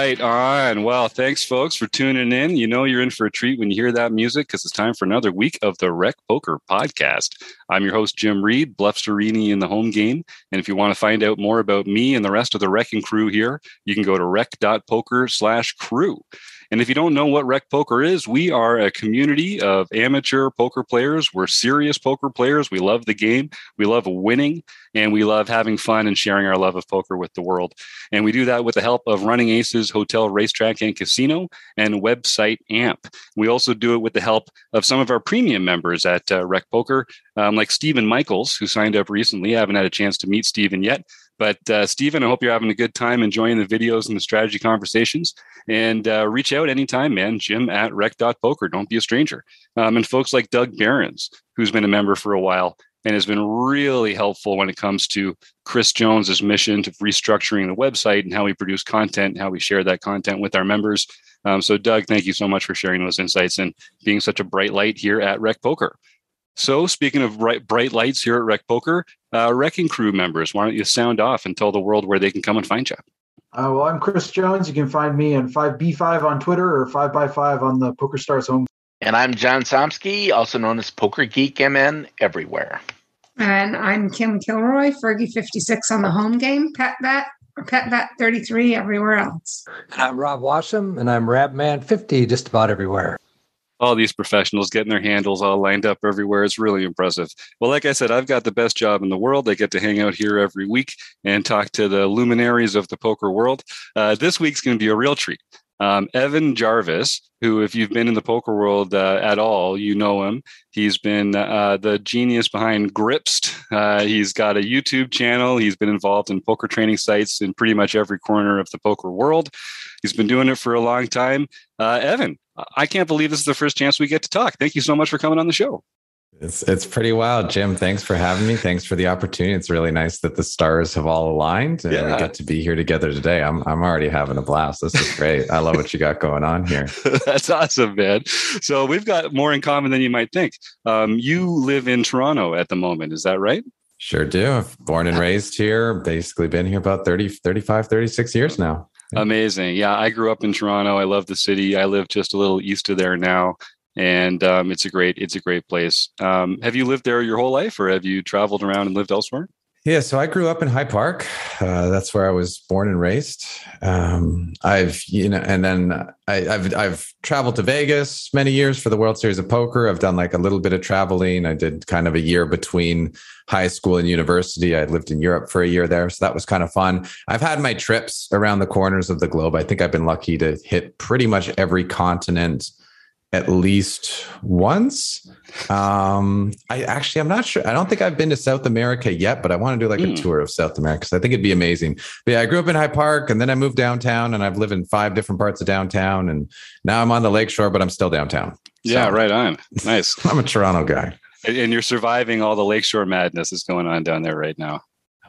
Right on. Well, thanks, folks, for tuning in. You know you're in for a treat when you hear that music because it's time for another week of the Rec Poker Podcast. I'm your host, Jim Reed, Bluffsterini in the home game. And if you want to find out more about me and the rest of the wrecking crew here, you can go to rec.poker/crew. And if you don't know what Rec Poker is, we are a community of amateur poker players. We're serious poker players. We love the game. We love winning. And we love having fun and sharing our love of poker with the world. And we do that with the help of Running Aces Hotel, Racetrack, and Casino and website AMP. We also do it with the help of some of our premium members at Rec Poker, like Stephen Michaels, who signed up recently. I haven't had a chance to meet Stephen yet. But Stephen, I hope you're having a good time enjoying the videos and the strategy conversations. And reach out anytime, man. Jim at rec.poker. Don't be a stranger. And folks like Doug Behrens, who's been a member for a while and has been really helpful when it comes to Chris Jones's mission to restructuring the website and how we produce content and how we share that content with our members. So Doug, thank you so much for sharing those insights and being such a bright light here at Rec Poker. So speaking of bright lights here at Rec Poker, Wrecking Crew members, why don't you sound off and tell the world where they can come and find you? Well, I'm Chris Jones. You can find me on 5B5 on Twitter or 5x5 on the PokerStars home. And I'm John Somsky, also known as Poker Geek MN everywhere. And I'm Kim Kilroy, Fergie56 on the home game, PetVet, or PetVet33 everywhere else. And I'm Rob Washam, and I'm Rabman50 just about everywhere. All these professionals getting their handles all lined up everywhere is really impressive. Well, like I said, I've got the best job in the world. I get to hang out here every week and talk to the luminaries of the poker world. This week's going to be a real treat. Evan Jarvis, who, if you've been in the poker world at all, you know him. He's been the genius behind Gripsed. He's got a YouTube channel. He's been involved in poker training sites in pretty much every corner of the poker world. He's been doing it for a long time. Evan, I can't believe this is the first chance we get to talk. Thank you so much for coming on the show. It's pretty wild, Jim. Thanks for having me. Thanks for the opportunity. It's really nice that the stars have all aligned and we get to be here together today. I'm already having a blast. This is great. I love what you got going on here. That's awesome, man. So we've got more in common than you might think. You live in Toronto at the moment. Is that right? Sure do. I've born and raised here. Basically been here about 35, 36 years now. Amazing. Yeah, I grew up in Toronto. I love the city. I live just a little east of there now. And it's a great place. Have you lived there your whole life, or have you traveled around and lived elsewhere? Yeah, so I grew up in High Park. That's where I was born and raised. I've traveled to Vegas many years for the World Series of Poker. I've done like a little bit of traveling. I did kind of a year between high school and university. I lived in Europe for a year there, so that was kind of fun. I've had my trips around the corners of the globe. I think I've been lucky to hit pretty much every continent at least once. I'm not sure. I don't think I've been to South America yet, but I want to do like a tour of South America because I think it'd be amazing. But yeah, I grew up in High Park and then I moved downtown and I've lived in 5 different parts of downtown. And now I'm on the lakeshore, but I'm still downtown. Yeah, right on. Nice. I'm a Toronto guy. And you're surviving all the lakeshore madness that's going on down there right now.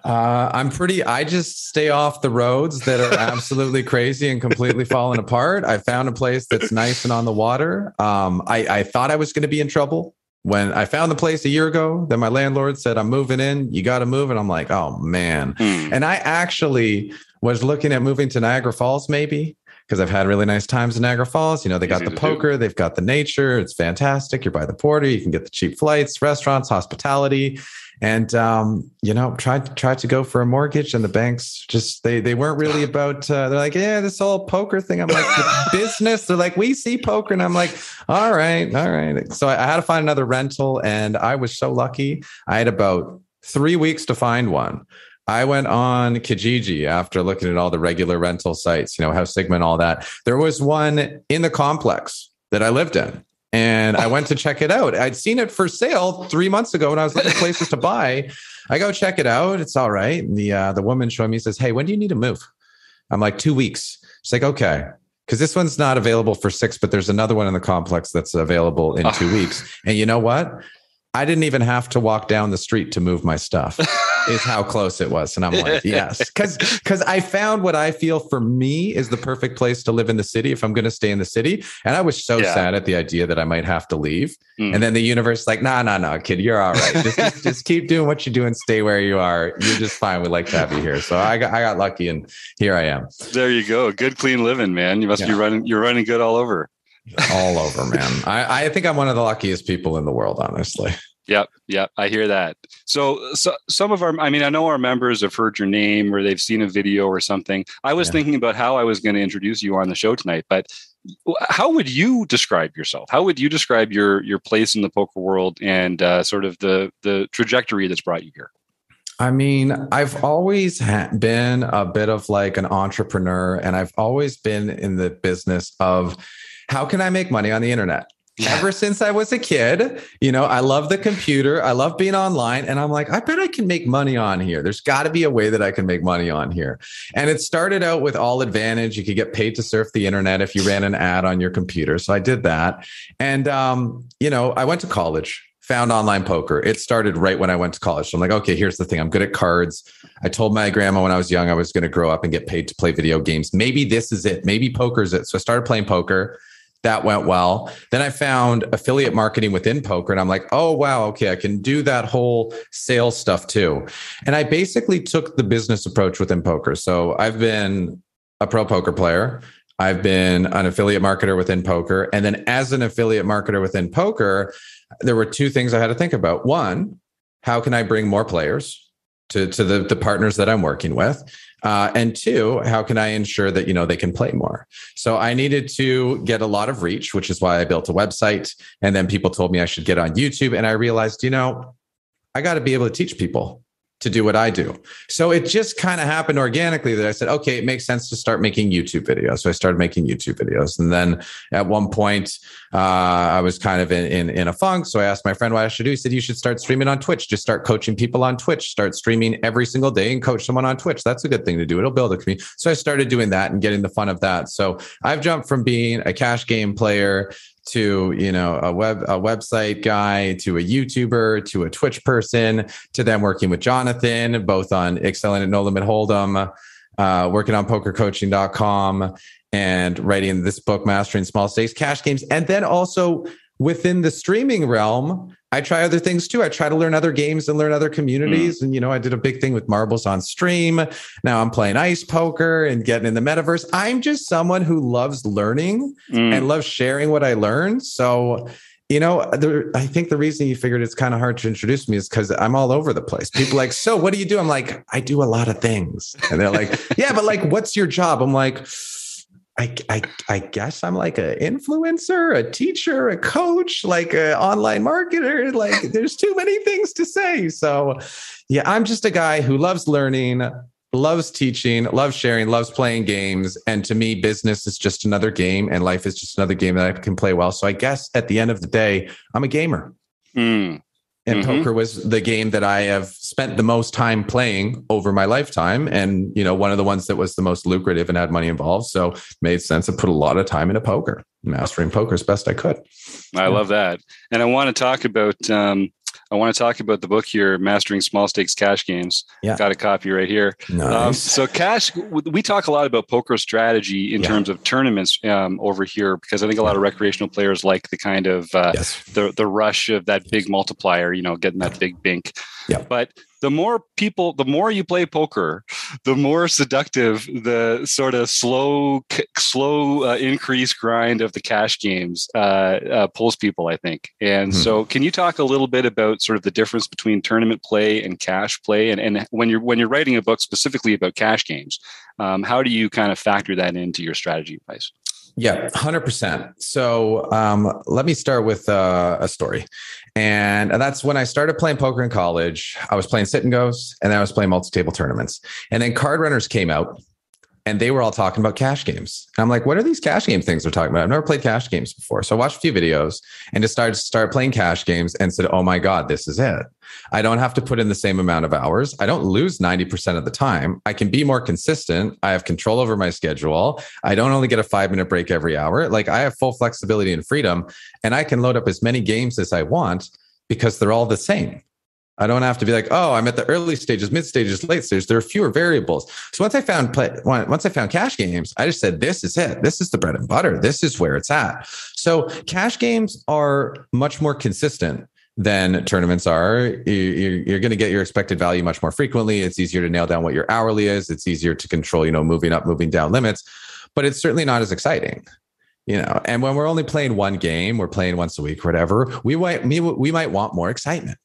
I just stay off the roads that are absolutely crazy and completely falling apart. I found a place that's nice and on the water. I thought I was going to be in trouble when I found the place a year ago. Then my landlord said, I'm moving in. You got to move. And I'm like, oh man. And I actually was looking at moving to Niagara Falls, maybe. Because I've had really nice times in Niagara Falls. You know, they got the poker, they've got the nature. It's fantastic. You're by the border. You can get the cheap flights, restaurants, hospitality. And, tried to go for a mortgage and the banks just, they weren't really about, they're like, yeah, this whole poker thing. I'm like, the business. They're like, we see poker. And I'm like, all right. So I had to find another rental and I was so lucky. I had about 3 weeks to find one. I went on Kijiji after looking at all the regular rental sites, House Sigma and all that. There was one in the complex that I lived in. And I went to check it out. I'd seen it for sale 3 months ago when I was looking at places to buy. I go check it out. It's all right. And the woman showing me says, hey, when do you need to move? I'm like, 2 weeks. She's like, okay. Because this one's not available for 6, but there's another one in the complex that's available in 2 weeks. And you know what? I didn't even have to walk down the street to move my stuff. is how close it was. And I'm like, yes, because I found what I feel for me is the perfect place to live in the city if I'm going to stay in the city. And I was so sad at the idea that I might have to leave. And then the universe is like, no, kid, you're all right. Just keep doing what you do and stay where you are. You're just fine. We'd like to have you here. So I got lucky and here I am. There you go. Good, clean living, man. You must be you're running good all over. All over, man. I think I'm one of the luckiest people in the world, honestly. Yep. I hear that. So some of I know our members have heard your name or they've seen a video or something. I was thinking about how I was going to introduce you on the show tonight, but how would you describe yourself? How would you describe your place in the poker world and sort of the trajectory that's brought you here? I mean, I've always been a bit of like an entrepreneur, and I've always been in the business of how can I make money on the internet? Ever since I was a kid, I love the computer. I love being online. And I'm like, I bet I can make money on here. There's got to be a way that I can make money on here. And it started out with All Advantage. You could get paid to surf the internet if you ran an ad on your computer. So I did that. And, I went to college, found online poker. It started right when I went to college. So I'm like, okay, here's the thing. I'm good at cards. I told my grandma when I was young, I was going to grow up and get paid to play video games. Maybe this is it. Maybe poker's it. So I started playing poker. That went well. Then I found affiliate marketing within poker, and I'm like, oh, wow, okay, I can do that whole sales stuff too. And I basically took the business approach within poker. So I've been a pro poker player. I've been an affiliate marketer within poker. And then as an affiliate marketer within poker, there were two things I had to think about. One, how can I bring more players to the partners that I'm working with? And two, how can I ensure that, they can play more? So I needed to get a lot of reach, which is why I built a website. And then people told me I should get on YouTube. And I realized, I got to be able to teach people to do what I do. So it just kind of happened organically that I said, okay, it makes sense to start making YouTube videos. So I started making YouTube videos. And then at one point, I was kind of in a funk. So I asked my friend what I should do. He said, you should start streaming on Twitch. Just start coaching people on Twitch. Start streaming every single day and coach someone on Twitch. That's a good thing to do. It'll build a community. So I started doing that and getting the fun of that. So I've jumped from being a cash game player to, a website guy, to a YouTuber, to a Twitch person, to then working with Jonathan, both on excelling at No Limit Hold'em, working on pokercoaching.com and writing this book, Mastering Small Stakes Cash Games. And then also within the streaming realm, I try other things too. I try to learn other games and learn other communities. And, I did a big thing with marbles on stream. Now I'm playing ice poker and getting in the metaverse. I'm just someone who loves learning and loves sharing what I learned. So, I think the reason you figured it's kind of hard to introduce me is because I'm all over the place. People are like, so what do you do? I'm like, I do a lot of things. And they're like, yeah, but like, what's your job? I'm like, I guess I'm like an influencer, a teacher, a coach, like an online marketer. Like there's too many things to say. So yeah, I'm just a guy who loves learning, loves teaching, loves sharing, loves playing games. And to me, business is just another game and life is just another game that I can play well. So I guess at the end of the day, I'm a gamer. And poker was the game that I have spent the most time playing over my lifetime. And, one of the ones that was the most lucrative and had money involved. So it made sense to put a lot of time into poker, mastering poker as best I could. I love that. And I want to talk about the book here, Mastering Small Stakes Cash Games. Yeah. Got a copy right here. Nice. So we talk a lot about poker strategy in terms of tournaments over here, because I think a lot of recreational players like the kind of the rush of that big multiplier, getting that big bink. Yeah. But the more you play poker, the more seductive the sort of slow increase grind of the cash games pulls people, I think. And so can you talk a little bit about sort of the difference between tournament play and cash play? And when you're writing a book specifically about cash games, how do you kind of factor that into your strategy advice? Yeah, 100%. So let me start with a story. And that's when I started playing poker in college. I was playing sit and goes, and then I was playing multi-table tournaments. And then Card Runners came out, and they were all talking about cash games. And I'm like, what are these cash game things they're talking about? I've never played cash games before. So I watched a few videos and just started playing cash games and said, oh my God, this is it. I don't have to put in the same amount of hours. I don't lose 90% of the time. I can be more consistent. I have control over my schedule. I don't only get a 5-minute break every hour. Like I have full flexibility and freedom, and I can load up as many games as I want because they're all the same. I don't have to be like, oh, I'm at the early stages, mid stages, late stages. There are fewer variables. So once I found cash games, I just said, this is it. This is the bread and butter. This is where it's at. So cash games are much more consistent than tournaments are. You're going to get your expected value much more frequently. It's easier to nail down what your hourly is. It's easier to control, moving up, moving down limits, but it's certainly not as exciting. And when we're only playing one game, we're playing once a week or whatever, we might want more excitement.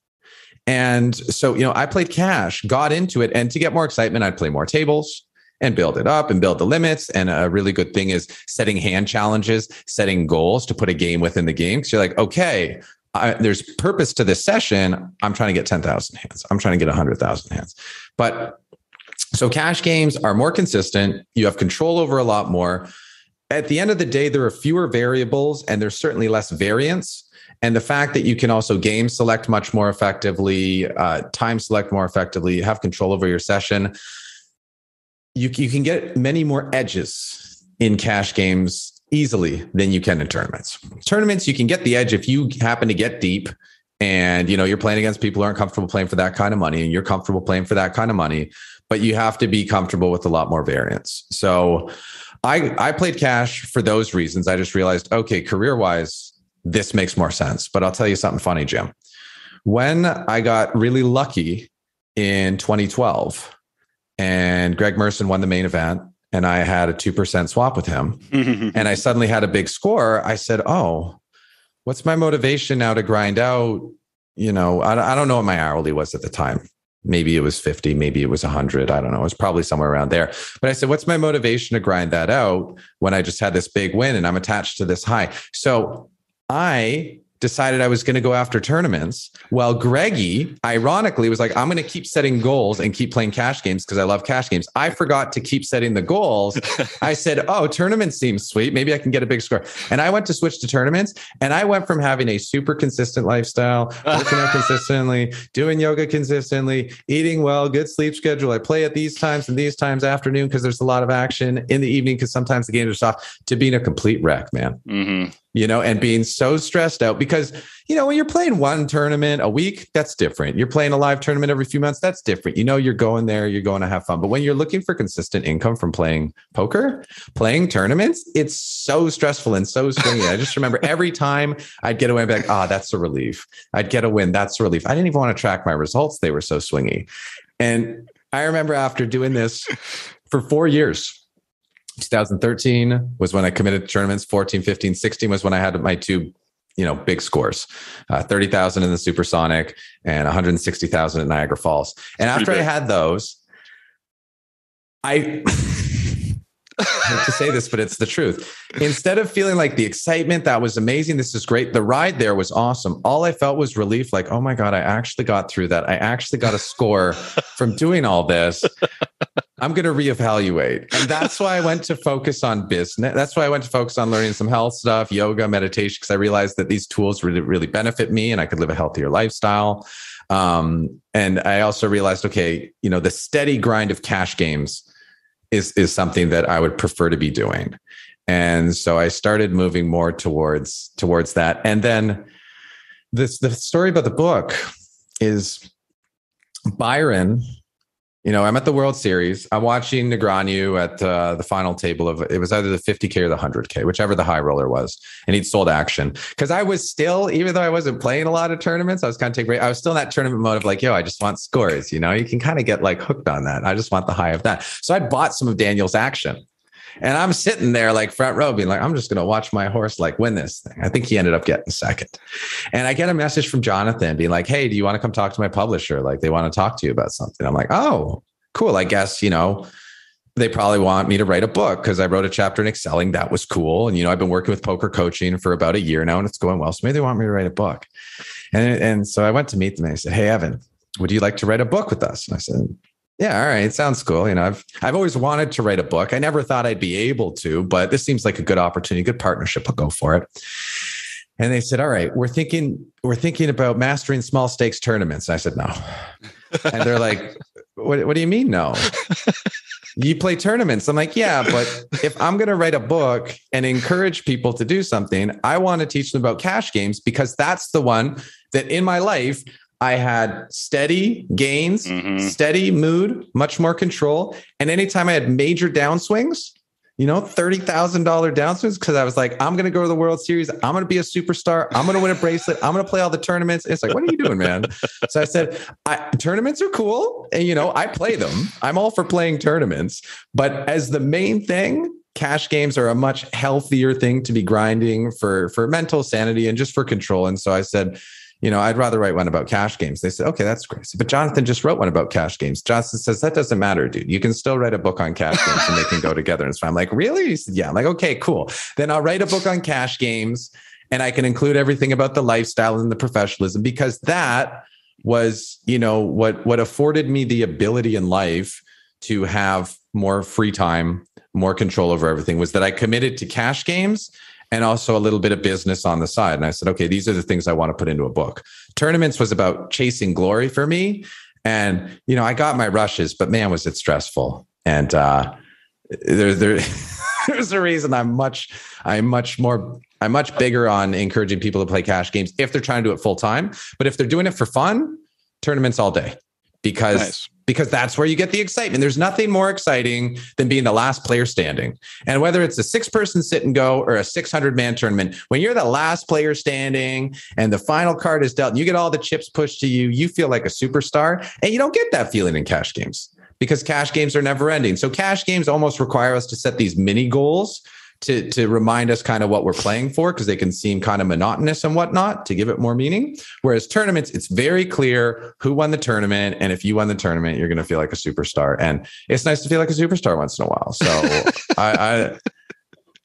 And so, I played cash, got into it. And to get more excitement, I'd play more tables and build it up and build the limits. And a really good thing is setting hand challenges, setting goals to put a game within the game. Because you're like, okay, there's purpose to this session. I'm trying to get 10,000 hands. I'm trying to get 100,000 hands. But so cash games are more consistent. You have control over a lot more. At the end of the day, there are fewer variables and there's certainly less variance. And the fact that you can also game select much more effectively, time select more effectively, have control over your session, you can get many more edges in cash games easily than you can in tournaments. Tournaments, you can get the edge if you happen to get deep and you're playing against people who aren't comfortable playing for that kind of money and you're comfortable playing for that kind of money, but you have to be comfortable with a lot more variance. So I played cash for those reasons. I just realized, okay, career-wise, this makes more sense. But I'll tell you something funny, Jim. When I got really lucky in 2012 and Greg Merson won the main event and I had a 2% swap with him and I suddenly had a big score, I said, oh, what's my motivation now to grind out? I don't know what my hourly was at the time. Maybe it was 50, maybe it was 100. I don't know. It was probably somewhere around there. But I said, what's my motivation to grind that out when I just had this big win and I'm attached to this high? So I decided I was going to go after tournaments. Well, Greggy, ironically, was like, I'm going to keep setting goals and keep playing cash games because I love cash games. I forgot to keep setting the goals. I said, oh, tournaments seem sweet. Maybe I can get a big score. And I went to switch to tournaments. And I went from having a super consistent lifestyle, working out consistently, doing yoga consistently, eating well, good sleep schedule. I play at these times and these times afternoon because there's a lot of action in the evening because sometimes the games are soft, to being a complete wreck, man. Mm-hmm. And being so stressed out because, when you're playing one tournament a week, that's different. You're playing a live tournament every few months. That's different. You're going there, you're going to have fun. But when you're looking for consistent income from playing poker, playing tournaments, it's so stressful and so swingy. I just remember every time I'd get away, I'd be like, that's a relief. I'd get a win. That's a relief. I didn't even want to track my results. They were so swingy. And I remember after doing this for 4 years, 2013 was when I committed to tournaments. 14, 15, 16 was when I had my two, big scores, 30,000 in the Supersonic and 160,000 at Niagara Falls. And after I had those, I hate to say this, but it's the truth. Instead of feeling like the excitement, that was amazing, this is great, the ride there was awesome, all I felt was relief. Like, oh my God, I actually got through that. I actually got a score from doing all this. I'm going to reevaluate. And that's why I went to focus on business. That's why I went to focus on learning some health stuff, yoga, meditation, because I realized that these tools really, really benefit me and I could live a healthier lifestyle. And I also realized, okay, the steady grind of cash games is something that I would prefer to be doing. And so I started moving more towards that. And then the story about the book is Byron. I'm at the World Series. I'm watching Negreanu at the final table of it was either the 50K or the 100K, whichever the high roller was. And he'd sold action because I was still, even though I wasn't playing a lot of tournaments, I was kind of I was still in that tournament mode of like, I just want scores. You can kind of get like hooked on that. I just want the high of that. So I bought some of Daniel's action. And I'm sitting there like front row being like, I'm just going to watch my horse like win this thing. I think he ended up getting second. And I get a message from Jonathan being like, hey, do you want to come talk to my publisher? Like they want to talk to you about something. I'm like, oh, cool. I guess, they probably want me to write a book because I wrote a chapter in excelling. That was cool. And, I've been working with poker coaching for about a year now and it's going well. So maybe they want me to write a book. And so I went to meet them and I said, hey, Evan, would you like to write a book with us? And I said, yeah, all right. It sounds cool. I've always wanted to write a book. I never thought I'd be able to, but this seems like a good opportunity, good partnership. I'll go for it. And they said, all right, we're thinking about mastering small stakes tournaments. And I said, no. And they're like, what do you mean? No, you play tournaments. I'm like, yeah, but if I'm going to write a book and encourage people to do something, I want to teach them about cash games because that's the one that in my life I had steady gains, steady mood, much more control. And anytime I had major downswings, $30,000 downswings, because I was like, I'm going to go to the World Series. I'm going to be a superstar. I'm going to win a bracelet. I'm going to play all the tournaments. It's like, what are you doing, man? So I said, tournaments are cool. And, I play them. I'm all for playing tournaments. But as the main thing, cash games are a much healthier thing to be grinding for mental sanity and just for control. And so I said, I'd rather write one about cash games. They said, okay, that's great. But Jonathan just wrote one about cash games. Jonathan says, that doesn't matter, dude. You can still write a book on cash games and they can go together. And it's fine. I'm like, really? He said, yeah. I'm like, okay, cool. Then I'll write a book on cash games and I can include everything about the lifestyle and the professionalism, because that was, what afforded me the ability in life to have more free time, more control over everything, was that I committed to cash games and also a little bit of business on the side. And I said, okay, these are the things I want to put into a book. Tournaments was about chasing glory for me. And, I got my rushes, but man, was it stressful. And there's a reason I'm much bigger on encouraging people to play cash games if they're trying to do it full time. But if they're doing it for fun, tournaments all day. Because that's where you get the excitement. There's nothing more exciting than being the last player standing. And whether it's a 6-person sit and go or a 600-man tournament, when you're the last player standing and the final card is dealt and you get all the chips pushed to you, you feel like a superstar. And you don't get that feeling in cash games because cash games are never ending. So cash games almost require us to set these mini goals to remind us kind of what we're playing for, because they can seem kind of monotonous and whatnot, to give it more meaning. Whereas tournaments, it's very clear who won the tournament. And if you won the tournament, you're going to feel like a superstar. And it's nice to feel like a superstar once in a while. So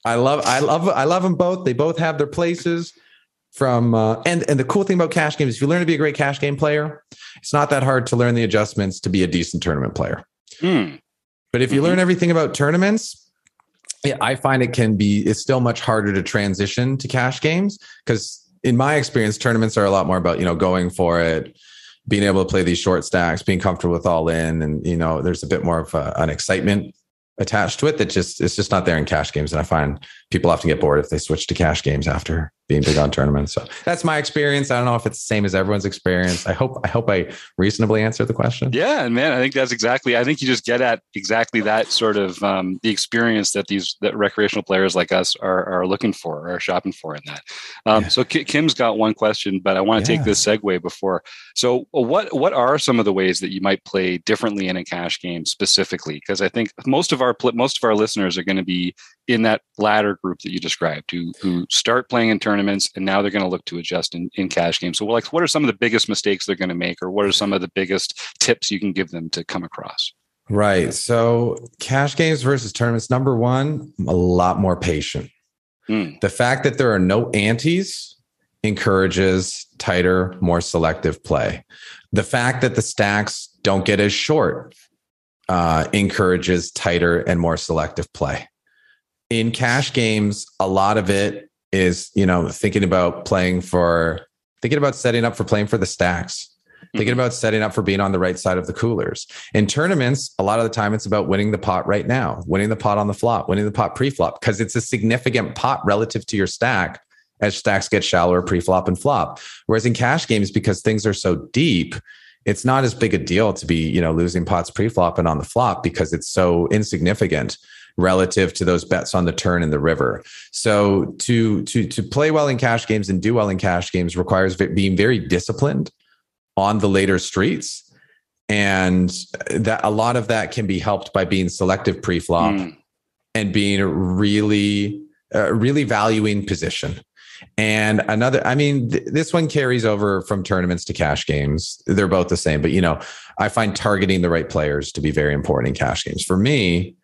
I love them both. They both have their places. And the cool thing about cash games, if you learn to be a great cash game player, it's not that hard to learn the adjustments to be a decent tournament player. But if you learn everything about tournaments, yeah, I find it's still much harder to transition to cash games, because in my experience, tournaments are a lot more about, going for it, being able to play these short stacks, being comfortable with all in. And, there's a bit more of an excitement attached to it it's just not there in cash games. And I find people often get bored if they switch to cash games after being big on tournaments. So that's my experience. I don't know if it's the same as everyone's experience. I hope I reasonably answered the question. Yeah. And man, I think I think you just get at exactly that sort of the experience that that recreational players like us are looking for, are shopping for in that. So Kim's got one question, but I want to take this segue before. So what are some of the ways that you might play differently in a cash game specifically? Because I think most of our listeners are going to be in that latter group that you described, who start playing in tournaments and now they're going to look to adjust in cash games. So what are some of the biggest mistakes they're going to make, or what are some of the biggest tips you can give them to come across? Right. So cash games versus tournaments, number one, a lot more patient. The fact that there are no antes encourages tighter, more selective play. The fact that the stacks don't get as short encourages tighter and more selective play. In cash games, a lot of it is, thinking about setting up for playing for the stacks, thinking about setting up for being on the right side of the coolers. In tournaments, a lot of the time it's about winning the pot right now, winning the pot on the flop, winning the pot pre-flop, because it's a significant pot relative to your stack as stacks get shallower pre-flop and flop. Whereas in cash games, because things are so deep, it's not as big a deal to be, losing pots pre-flop and on the flop, because it's so insignificant relative to those bets on the turn in the river. So to play well in cash games and do well in cash games requires being very disciplined on the later streets. And that a lot of that can be helped by being selective pre-flop and being really valuing position. And this one carries over from tournaments to cash games. They're both the same, but I find targeting the right players to be very important in cash games. For me,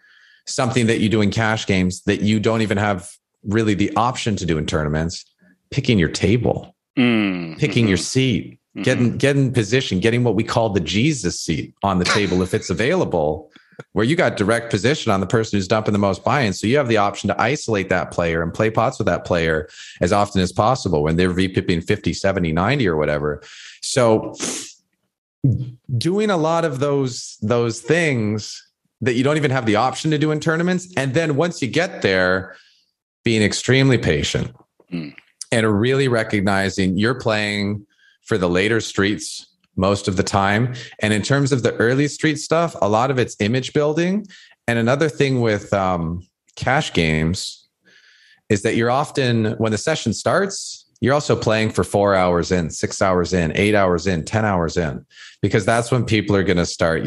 something that you do in cash games that you don't even have really the option to do in tournaments, picking your table, picking your seat, getting position, getting what we call the Jesus seat on the table if it's available, where you got direct position on the person who's dumping the most buy-in. So you have the option to isolate that player and play pots with that player as often as possible when they're VPipping 50, 70, 90 or whatever. So doing a lot of those things that you don't even have the option to do in tournaments. And then once you get there, being extremely patient and really recognizing you're playing for the later streets most of the time. And in terms of the early street stuff, a lot of it's image building. And another thing with cash games is that you're often, when the session starts, you're also playing for 4 hours in, 6 hours in, 8 hours in, 10 hours in, because that's when people are going to start,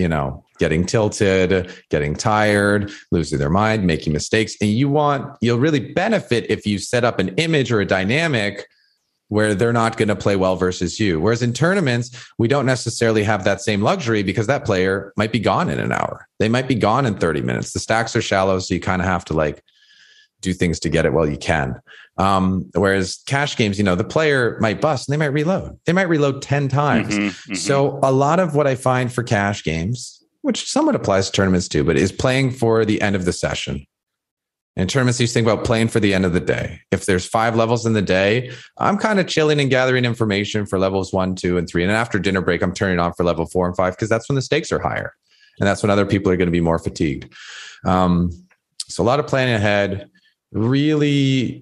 getting tilted, getting tired, losing their mind, making mistakes. And you'll really benefit if you set up an image or a dynamic where they're not going to play well versus you. Whereas in tournaments, we don't necessarily have that same luxury because that player might be gone in an hour. They might be gone in 30 minutes. The stacks are shallow, so you kind of have to do things to get it while you can. Whereas cash games, the player might bust and they might reload. They might reload 10 times. So a lot of what I find for cash games, which somewhat applies to tournaments too, but is playing for the end of the session. In tournaments, you think about playing for the end of the day. If there's 5 levels in the day, I'm kind of chilling and gathering information for levels 1, 2, and 3. And then after dinner break, I'm turning on for level 4 and 5 because that's when the stakes are higher. And that's when other people are going to be more fatigued. So a lot of planning ahead, really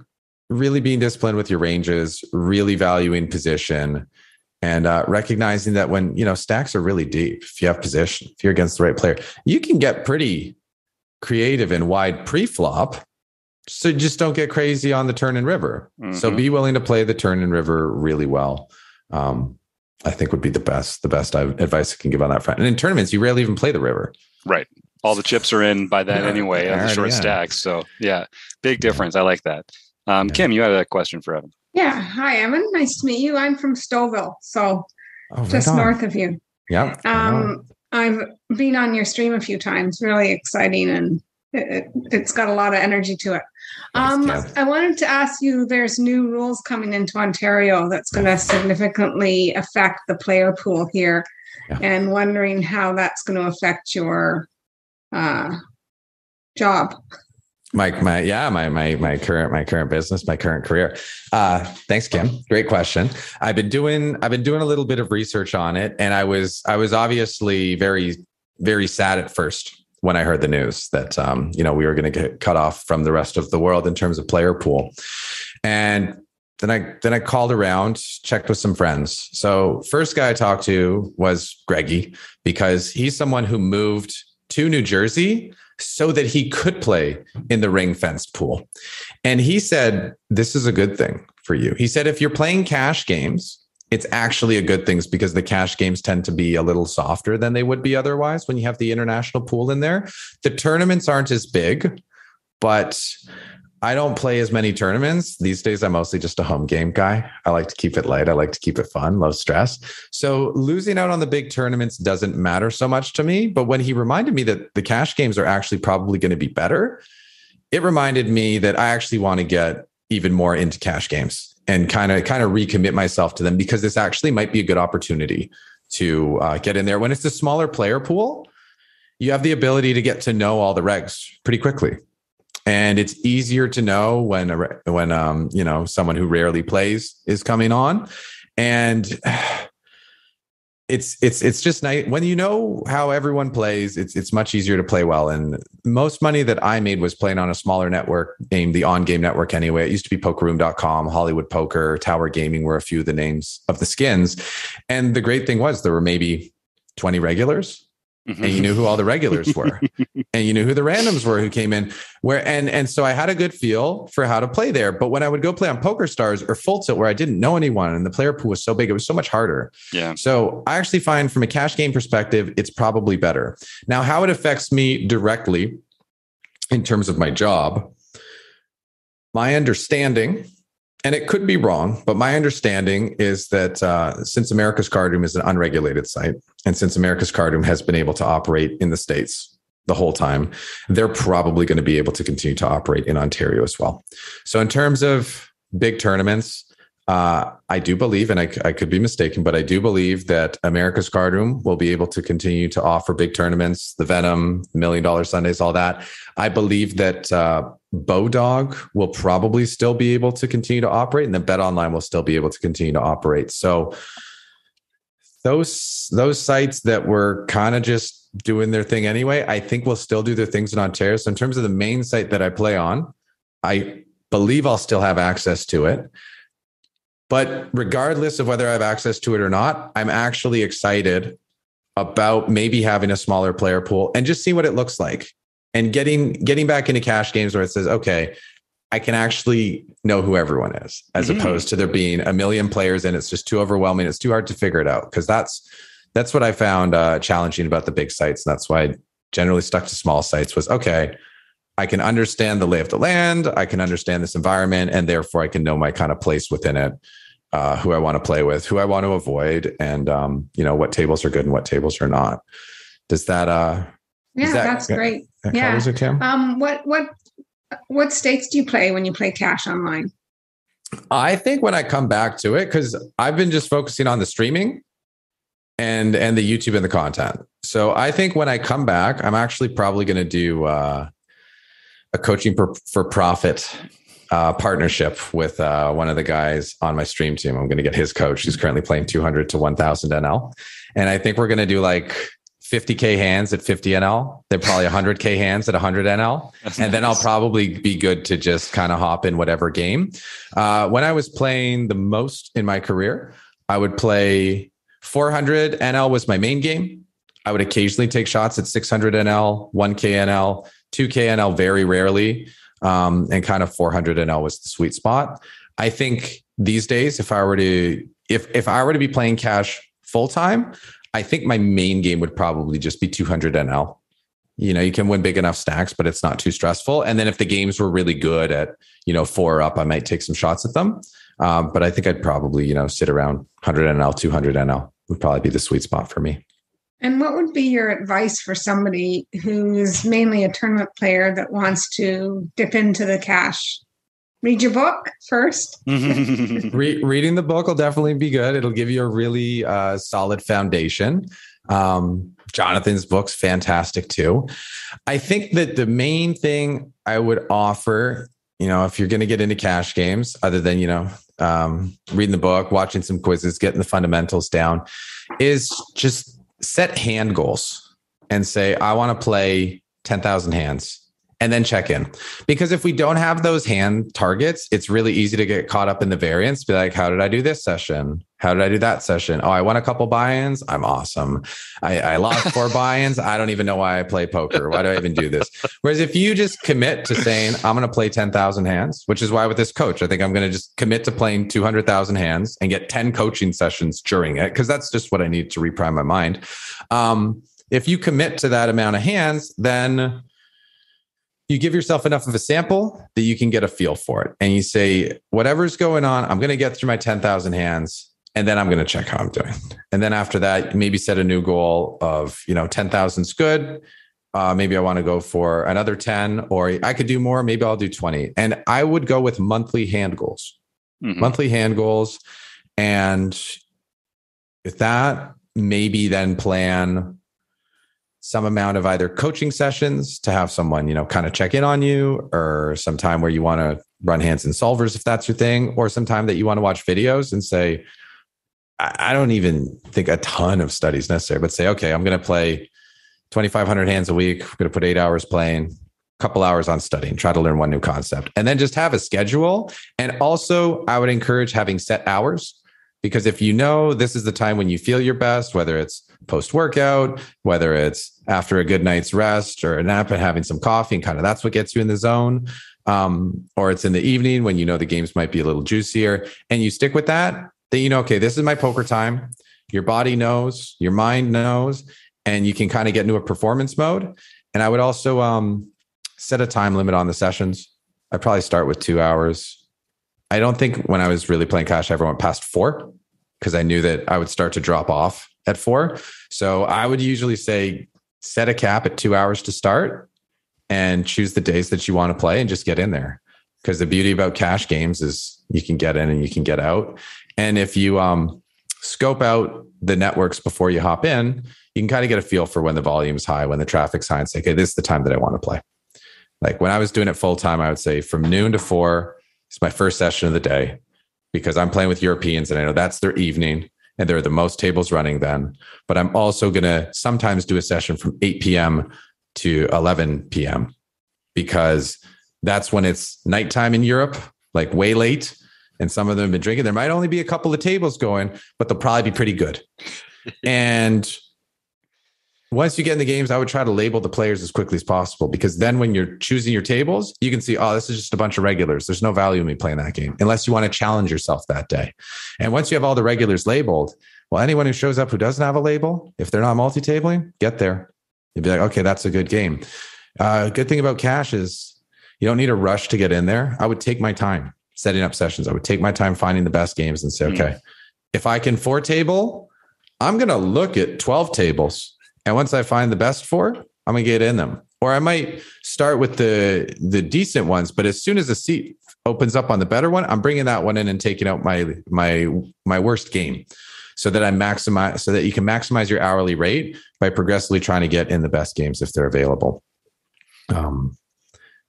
being disciplined with your ranges, really valuing position, and recognizing that when, stacks are really deep, if you have position, if you're against the right player, you can get pretty creative and wide pre-flop. So just don't get crazy on the turn and river. So be willing to play the turn and river really well. I think would be the best advice I can give on that front. And in tournaments, you rarely even play the river. Right. All the chips are in by then anyway on the short stacks. So yeah, big difference. I like that. Kim, you had a question for Evan. Yeah. Hi, Evan. Nice to meet you. I'm from Stouffville, so just right north of you. Yeah. I've been on your stream a few times. Really exciting, and it's got a lot of energy to it. I wanted to ask you, there's new rules coming into Ontario that's going to significantly affect the player pool here, and wondering how that's going to affect your job. My current business, my current career. Thanks, Kim. Great question. I've been doing a little bit of research on it, and I was obviously very, very sad at first when I heard the news that we were going to get cut off from the rest of the world in terms of player pool. And then I called around, checked with some friends. So first guy I talked to was Greggy, because he's someone who moved to New Jersey so that he could play in the ring fenced pool. And he said, this is a good thing for you. He said, if you're playing cash games, it's actually a good thing because the cash games tend to be a little softer than they would be otherwise when you have the international pool in there. The tournaments aren't as big, but I don't play as many tournaments. These days, I'm mostly just a home game guy. I like to keep it light. I like to keep it fun, low stress. So losing out on the big tournaments doesn't matter so much to me. But when he reminded me that the cash games are actually probably going to be better, it reminded me that I actually want to get even more into cash games and kind of recommit myself to them, because this actually might be a good opportunity to get in there. When it's a smaller player pool, you have the ability to get to know all the regs pretty quickly. And it's easier to know when someone who rarely plays is coming on, and it's just nice when you know how everyone plays. It's much easier to play well. And most money that I made was playing on a smaller network named the On Game Network. Anyway, it used to be PokerRoom.com, Hollywood Poker, Tower Gaming were a few of the names of the skins. And the great thing was there were maybe 20 regulars. And you knew who all the regulars were, and you knew who the randoms were who came in and so I had a good feel for how to play there. But when I would go play on Poker Stars or Full Tilt, where I didn't know anyone and the player pool was so big, it was so much harder. Yeah. So I actually find from a cash game perspective, it's probably better. Now, how it affects me directly in terms of my job, my understanding, and it could be wrong, but my understanding is that since America's Card Room is an unregulated site, and since America's Card Room has been able to operate in the States the whole time, they're probably going to be able to continue to operate in Ontario as well. So in terms of big tournaments, I do believe, and I could be mistaken, but I do believe that America's Card Room will be able to continue to offer big tournaments, the Venom, $1 Million Sundays, all that. I believe that Bowdog will probably still be able to continue to operate, and then Bet Online will still be able to continue to operate. So those sites that were kind of just doing their thing anyway, I think will still do their things in Ontario. So in terms of the main site that I play on, I believe I'll still have access to it. But regardless of whether I have access to it or not, I'm actually excited about maybe having a smaller player pool and just see what it looks like, and getting back into cash games where it says, okay, I can actually know who everyone is, as opposed to there being a million players and it's just too overwhelming. It's too hard to figure it out, because that's what I found challenging about the big sites. And that's why I generally stuck to small sites. Was, okay, I can understand the lay of the land, I can understand this environment, and therefore I can know my kind of place within it, who I want to play with, who I want to avoid, and what tables are good and what tables are not. Does that that's great. Covers it, Kim? What stakes do you play when you play cash online? I think when I come back to it, because I've been just focusing on the streaming and the YouTube and the content. So I think when I come back, I'm actually probably going to do a coaching for profit partnership with one of the guys on my stream team. I'm going to get his coach, who's currently playing 200 to 1000 NL. And I think we're going to do like 50K hands at 50 NL. They're probably 100K hands at 100 NL. That's and nice. Then I'll probably be good to just kind of hop in whatever game. When I was playing the most in my career, I would play 400 NL was my main game. I would occasionally take shots at 600 NL, 1K NL, 2K NL very rarely. And kind of 400 NL was the sweet spot. I think these days, if I were to be playing cash full time, I think my main game would probably just be 200 NL. You can win big enough stacks, but it's not too stressful. And then if the games were really good at 4 up, I might take some shots at them. But I think I'd probably sit around 100 NL, 200 NL would probably be the sweet spot for me. And what would be your advice for somebody who's mainly a tournament player that wants to dip into the cash? Read your book first. Reading the book will definitely be good. It'll give you a really solid foundation. Jonathan's book's fantastic too. I think that the main thing I would offer, if you're going to get into cash games, other than, reading the book, watching some quizzes, getting the fundamentals down, is just set hand goals and say, I want to play 10,000 hands. And then check in. Because if we don't have those hand targets, it's really easy to get caught up in the variance. Be like, how did I do this session? How did I do that session? Oh, I won a couple buy-ins. I'm awesome. I lost 4 buy-ins. I don't even know why I play poker. Why do I even do this? Whereas if you just commit to saying, I'm going to play 10,000 hands, which is why with this coach, I think I'm going to just commit to playing 200,000 hands and get 10 coaching sessions during it, because that's just what I need to reprime my mind. If you commit to that amount of hands, then you give yourself enough of a sample that you can get a feel for it. And you say, whatever's going on, I'm going to get through my 10,000 hands, and then I'm going to check how I'm doing. And then after that, maybe set a new goal of, 10,000 is good. Maybe I want to go for another 10, or I could do more. Maybe I'll do 20. And I would go with monthly hand goals, monthly hand goals. And with that, maybe then plan some amount of either coaching sessions to have someone, kind of check in on you, or some time where you want to run hands and solvers, if that's your thing, or some time that you want to watch videos and say, I don't even think a ton of studies necessary, but say, okay, I'm going to play 2,500 hands a week. I'm going to put 8 hours playing, a couple hours on studying, try to learn one new concept, and then just have a schedule. And also I would encourage having set hours, because if this is the time when you feel your best, whether it's post-workout, whether it's after a good night's rest or a nap and having some coffee, and kind of that's what gets you in the zone, or it's in the evening when the games might be a little juicier, and you stick with that, then okay, this is my poker time. Your body knows, your mind knows, and you can kind of get into a performance mode. And I would also set a time limit on the sessions. I'd probably start with 2 hours. I don't think when I was really playing cash, I ever went past 4, because I knew that I would start to drop off at 4. So I would usually say, set a cap at 2 hours to start and choose the days that you want to play and just get in there. Because the beauty about cash games is you can get in and you can get out. And if you scope out the networks before you hop in, you can kind of get a feel for when the volume's high, when the traffic's high, and say, okay, this is the time that I want to play. Like when I was doing it full time, I would say from noon to 4 is my first session of the day, because I'm playing with Europeans and I know that's their evening and there are the most tables running then. But I'm also going to sometimes do a session from 8 p.m. to 11 p.m. because that's when it's nighttime in Europe, like way late. and some of them have been drinking. There might only be a couple of tables going, but they'll probably be pretty good. And once you get in the games, I would try to label the players as quickly as possible, because then when you're choosing your tables, you can see, oh, this is just a bunch of regulars. There's no value in me playing that game unless you want to challenge yourself that day. And once you have all the regulars labeled, well, anyone who shows up who doesn't have a label, if they're not multi-tabling, get there. You'd be like, okay, that's a good game. Good thing about cash is you don't need a rush to get in there. I would take my time setting up sessions. I would take my time finding the best games and say, okay, if I can 4-table, I'm going to look at 12 tables. And once I find the best 4, I'm going to get in them. Or I might start with the decent ones, but as soon as a seat opens up on the better one, I'm bringing that one in and taking out my worst game, so that you can maximize your hourly rate by progressively trying to get in the best games if they're available.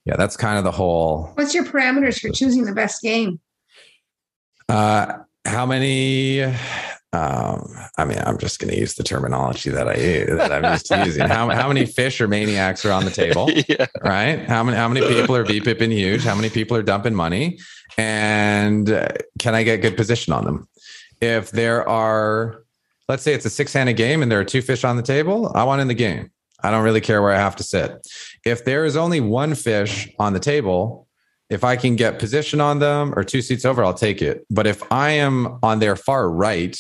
Yeah, that's kind of the whole. What's your parameters for choosing the best game? How many? I'm just going to use the terminology that I'm used to using. How many fish or maniacs are on the table, right? How many people are VPIPing huge? How many people are dumping money? And can I get good position on them? If there are, let's say it's a 6-handed game and there are 2 fish on the table, I want in the game. I don't really care where I have to sit. If there is only 1 fish on the table, if I can get position on them or 2 seats over, I'll take it. But if I am on their far right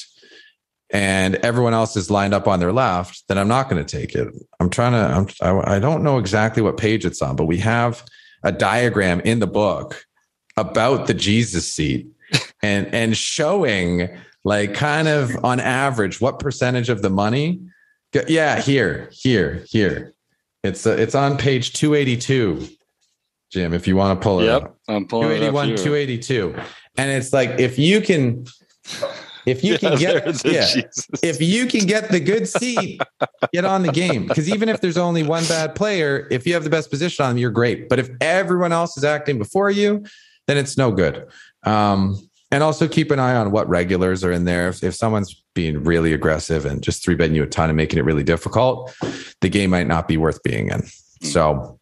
and everyone else is lined up on their left, then I'm not going to take it. I don't know exactly what page it's on, but we have a diagram in the book about the Jesus seat and showing, like, kind of on average what percentage of the money. Yeah, here. It's on page 282, Jim, if you want to pull it up. I'm pulling 281, it up here. 282. And it's like, if you can get the good seat, get on the game. Because even if there's only one bad player, if you have the best position on them, you're great. But if everyone else is acting before you, then it's no good. And also keep an eye on what regulars are in there. If someone's being really aggressive and just 3-betting you a ton and making it really difficult, the game might not be worth being in. So,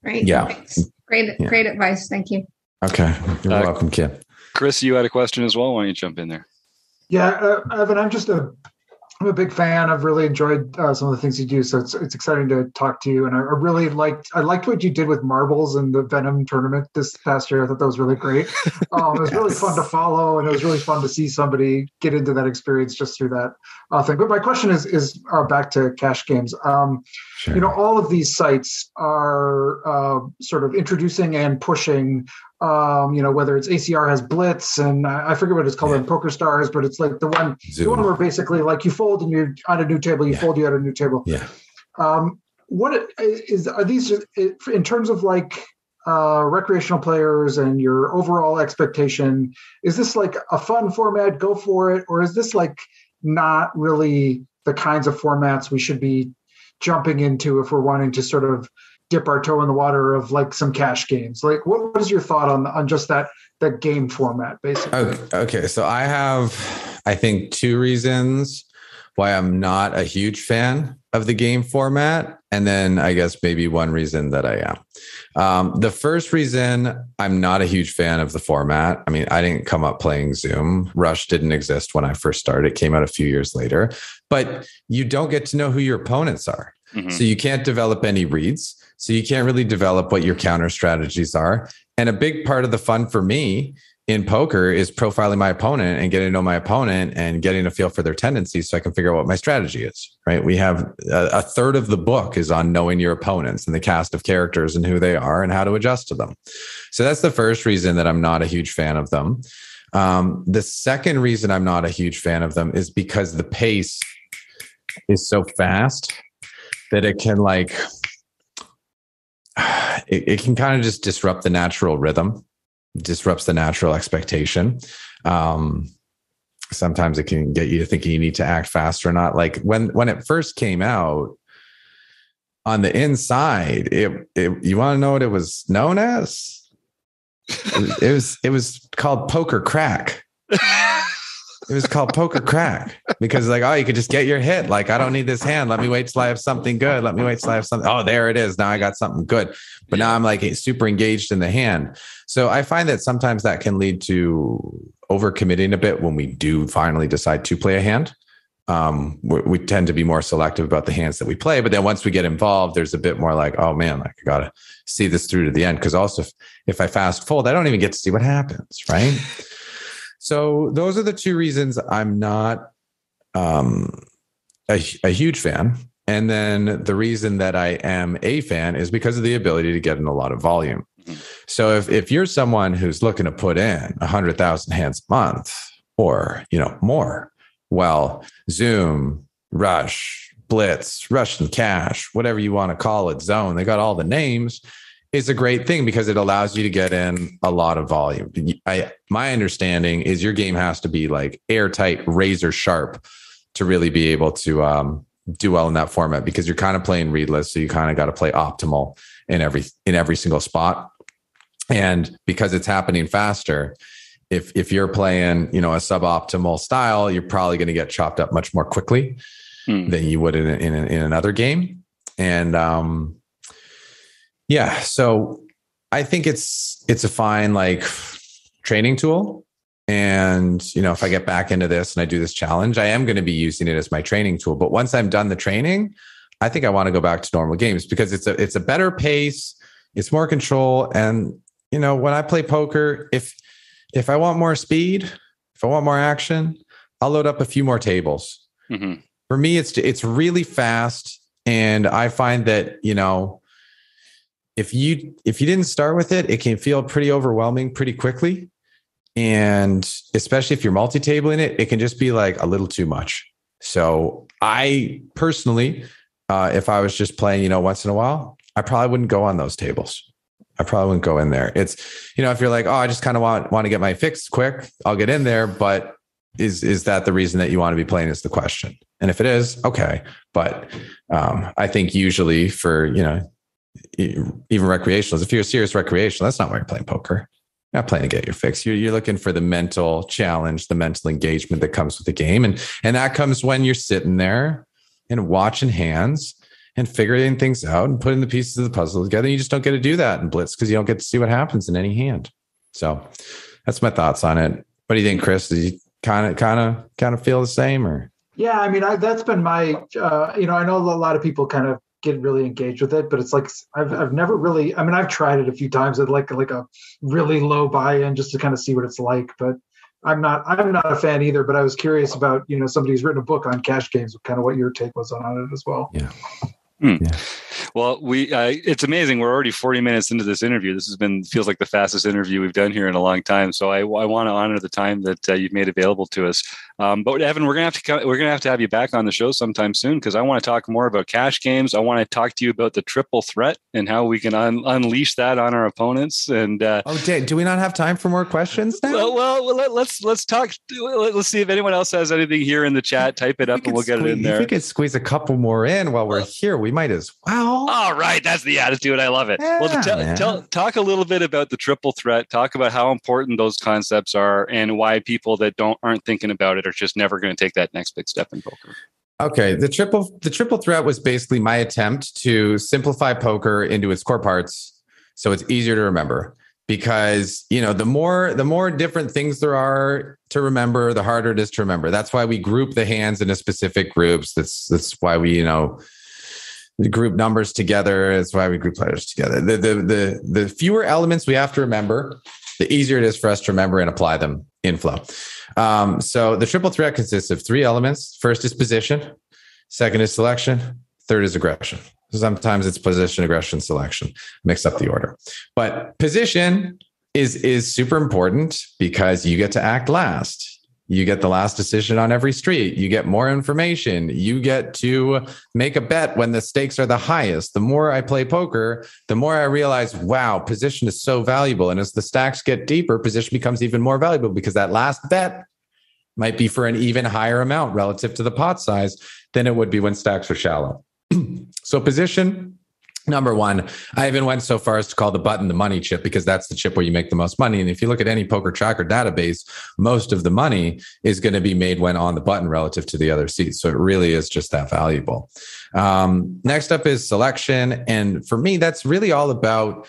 great. Yeah. Thanks. Great advice. Thank you. Okay. You're welcome, Kim. Chris, you had a question as well. Why don't you jump in there? Yeah, Evan, I'm a big fan. I've really enjoyed some of the things you do, so it's exciting to talk to you. And I liked what you did with marbles and the Venom tournament this past year. I thought that was really great. It was really fun to follow, and it was really fun to see somebody get into that experience just through that thing. But my question is back to cash games. Sure. All of these sites are sort of introducing and pushing. Whether it's ACR has Blitz, and I forget what it's called in Poker Stars, but it's like the one where basically, like, you fold and you're on a new table, you fold, you at a new table. Yeah. Are these in terms of like recreational players and your overall expectation? Is this like a fun format? Go for it, or is this like not really the kinds of formats we should be jumping into if we're wanting to sort of dip our toe in the water of like some cash games? Like, what is your thought on just that game format, basically? Okay. So I have, I think, 2 reasons why I'm not a huge fan of the game format. And then I guess maybe 1 reason that I am. The first reason I'm not a huge fan of the format. I mean, I didn't come up playing Zoom. Rush didn't exist when I first started. It came out a few years later, but you don't get to know who your opponents are. Mm-hmm. So you can't develop any reads. So you can't really develop what your counter strategies are. And a big part of the fun for me in poker is profiling my opponent and getting to know my opponent and getting a feel for their tendencies so I can figure out what my strategy is, right? We have a third of the book is on knowing your opponents and the cast of characters and who they are and how to adjust to them. So that's the first reason that I'm not a huge fan of them. The second reason I'm not a huge fan of them is because the pace is so fast that it can it can kind of just disrupt the natural rhythm, disrupts the natural expectation. Sometimes it can get you thinking you need to act fast or not. Like when it first came out on the inside, you want to know what it was known as? It was called poker crack. It was called poker crack because like, oh, you could just get your hit. Like, I don't need this hand. Let me wait till I have something good. Let me wait till I have something. Oh, there it is. Now I got something good. But now I'm like super engaged in the hand. So I find that sometimes that can lead to overcommitting a bit when we do finally decide to play a hand. We tend to be more selective about the hands that we play. But then once we get involved, there's a bit more like, oh man, like I got to see this through to the end. Because also if I fast fold, I don't even get to see what happens. Right. So those are the two reasons I'm not a huge fan. And then the reason that I am a fan is because of the ability to get in a lot of volume. So if you're someone who's looking to put in 100,000 hands a month or, more, well, Zoom, Rush, Blitz, Russian Cash, whatever you want to call it, Zone, they got all the names. Is a great thing because it allows you to get in a lot of volume. My understanding is your game has to be like airtight, razor sharp to really be able to do well in that format because you're kind of playing readless. So you kind of got to play optimal in every single spot. And because it's happening faster, if you're playing, a suboptimal style, you're probably going to get chopped up much more quickly than you would in another game. And, yeah. So I think it's a fine like training tool. And, if I get back into this and I do this challenge, I am going to be using it as my training tool. But once I'm done the training, I think I want to go back to normal games because it's a better pace. It's more control. And, when I play poker, if I want more speed, if I want more action, I'll load up a few more tables. Mm-hmm. For me, it's really fast. And I find that, if you didn't start with it, it can feel pretty overwhelming pretty quickly. And especially if you're multi-tabling it, it can just be like a little too much. So I personally, if I was just playing, once in a while, I probably wouldn't go on those tables. I probably wouldn't go in there. It's, if you're like, oh, I just kind of want to get my fix quick, I'll get in there. But is that the reason that you want to be playing is the question. And if it is, okay. But I think usually for, even recreationals, if you're a serious recreational, that's not why you're playing poker. You're not playing to get your fix. You're looking for the mental challenge, the mental engagement that comes with the game. And that comes when you're sitting there and watching hands and figuring things out and putting the pieces of the puzzle together. You just don't get to do that in Blitz because you don't get to see what happens in any hand. So that's my thoughts on it. What do you think, Chris? Do you kind of feel the same or? Yeah, I mean, that's been my, I know a lot of people kind of get really engaged with it, but it's like, I've never really, I mean, I've tried it a few times at like a really low buy-in just to kind of see what it's like, but I'm not a fan either, but I was curious about, somebody who's written a book on cash games, kind of what your take was on it as well. Yeah. Yeah. Well, it's amazing. We're already 40 minutes into this interview. This feels like the fastest interview we've done here in a long time. So I want to honor the time that you've made available to us. But Evan, we're gonna have to have you back on the show sometime soon because I want to talk more about cash games. I want to talk to you about the triple threat and how we can unleash that on our opponents. And do we not have time for more questions now? Well, let's talk. Let's see if anyone else has anything here in the chat. Type it up and we'll get it in there. If we could squeeze a couple more in while we're here, we might as well. All right, that's the attitude. I love it. Yeah, well, talk a little bit about the triple threat. Talk about how important those concepts are and why people that aren't thinking about it are just never going to take that next big step in poker. Okay, the triple threat was basically my attempt to simplify poker into its core parts so it's easier to remember. Because the more different things there are to remember, the harder it is to remember. That's why we group the hands into specific groups. That's why we group numbers together. That's why we group letters together. The fewer elements we have to remember, the easier it is for us to remember and apply them in flow. So the triple threat consists of 3 elements. First is position. Second is selection. Third is aggression. Sometimes it's position, aggression, selection. Mix up the order. But position is super important because you get to act last. You get the last decision on every street. You get more information. You get to make a bet when the stakes are the highest. The more I play poker, the more I realize, wow, position is so valuable. And as the stacks get deeper, position becomes even more valuable because that last bet might be for an even higher amount relative to the pot size than it would be when stacks are shallow. So position Number one, I even went so far as to call the button the money chip, because that's the chip where you make the most money. And if you look at any poker tracker database, most of the money is going to be made when on the button relative to the other seats. So it really is just that valuable. Next up is selection. And for me, that's really all about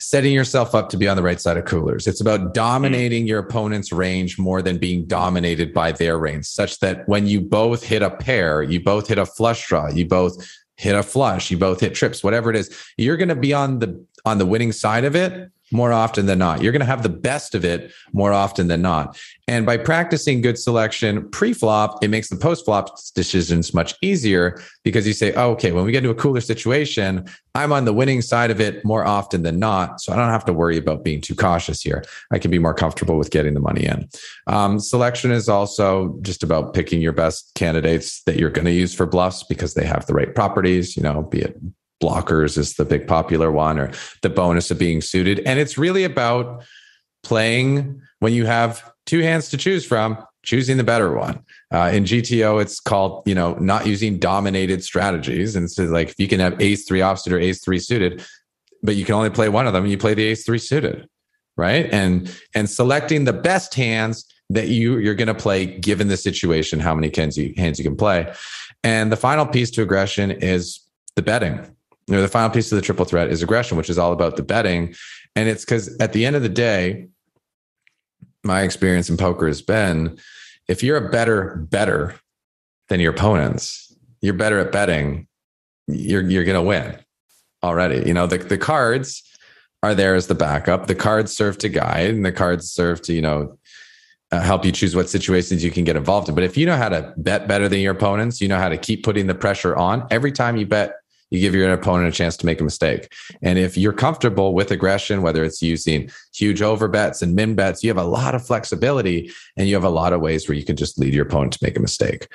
setting yourself up to be on the right side of coolers. It's about dominating your opponent's range more than being dominated by their range, such that when you both hit a pair, you both hit a flush draw, you both hit a flush, you both hit trips, whatever it is, you're going to be on the winning side of it more often than not. You're going to have the best of it more often than not. And by practicing good selection pre-flop, it makes the post-flop decisions much easier, because you say, oh, okay, when we get into a cooler situation, I'm on the winning side of it more often than not. So I don't have to worry about being too cautious here. I can be more comfortable with getting the money in. Selection is also just about picking your best candidates that you're going to use for bluffs, because they have the right properties, be it blockers is the big popular one, or the bonus of being suited. And it's really about playing when you have two hands to choose from, choosing the better one. In GTO, it's called, not using dominated strategies. And so like, if you can have ace 3 offsuit or ace 3 suited, but you can only play one of them, you play the ace 3 suited, right? And selecting the best hands that you're going to play given the situation, how many hands you can play. And the final piece to aggression is the betting. The final piece of the triple threat is aggression, which is all about the betting. And it's because at the end of the day, my experience in poker has been, if you're a better than your opponents, you're better at betting, you're going to win already. The cards are there as the backup. The cards serve to guide, and the cards serve to, help you choose what situations you can get involved in. But if you know how to bet better than your opponents, you know how to keep putting the pressure on. Every time you bet, you give your opponent a chance to make a mistake. And if you're comfortable with aggression, whether it's using huge overbets and min bets, you have a lot of flexibility, and you have a lot of ways where you can just lead your opponent to make a mistake.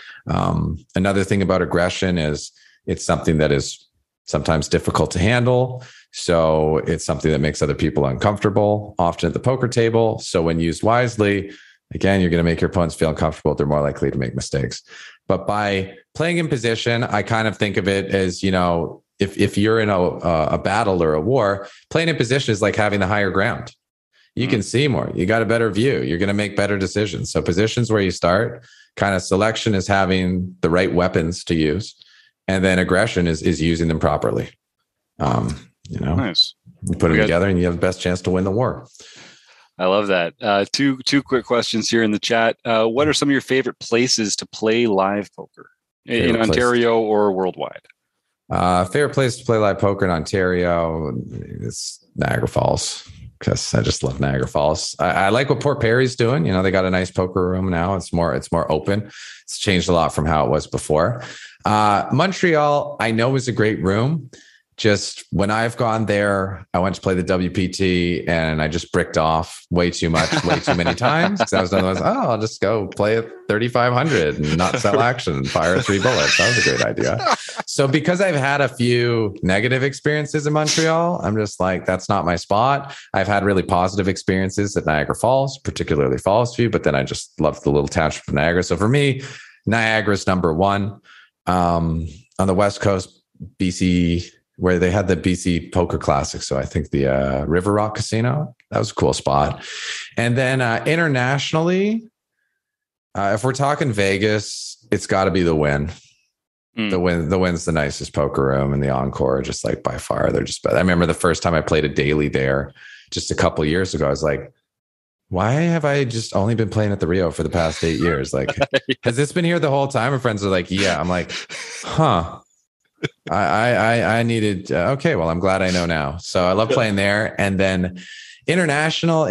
Another thing about aggression is it's something that is sometimes difficult to handle. So it's something that makes other people uncomfortable, often at the poker table. So when used wisely, again, you're going to make your opponents feel uncomfortable. They're more likely to make mistakes. But by playing in position, I kind of think of it as, if you're in a battle or a war, playing in position is like having the higher ground. You can see more. You got a better view. You're going to make better decisions. So position's where you start. Kind of selection is having the right weapons to use. And then aggression is using them properly. Nice. You put them together and you have the best chance to win the war. I love that. Two quick questions here in the chat. What are some of your favorite places to play live poker in Ontario or worldwide? Favorite place to play live poker in Ontario is Niagara Falls, because I just love Niagara Falls. I like what Port Perry's doing. They got a nice poker room now. It's more open. It's changed a lot from how it was before. Montreal, I know, is a great room. Just when I've gone there, I went to play the WPT and I just bricked off way too much, way too many times. Because I was done. I'll just go play at 3,500 and not sell action and fire 3 bullets. That was a great idea. So because I've had a few negative experiences in Montreal, I'm just like, that's not my spot. I've had really positive experiences at Niagara Falls, particularly Falls View, but then I just love the little township of Niagara. So for me, Niagara's number one. On the West Coast, BC, where they had the BC Poker Classic. So I think the River Rock Casino, that was a cool spot. And then internationally, if we're talking Vegas, it's got to be the Wynn. The Wynn's the nicest poker room, and the Encore, just like by far, they're just better. I remember the first time I played a daily there just a couple of years ago, I was like, why have I just only been playing at the Rio for the past 8 years? Like, has this been here the whole time? And friends are like, yeah. I'm like, huh. I needed, okay, well, I'm glad I know now. So I love playing there. And then international,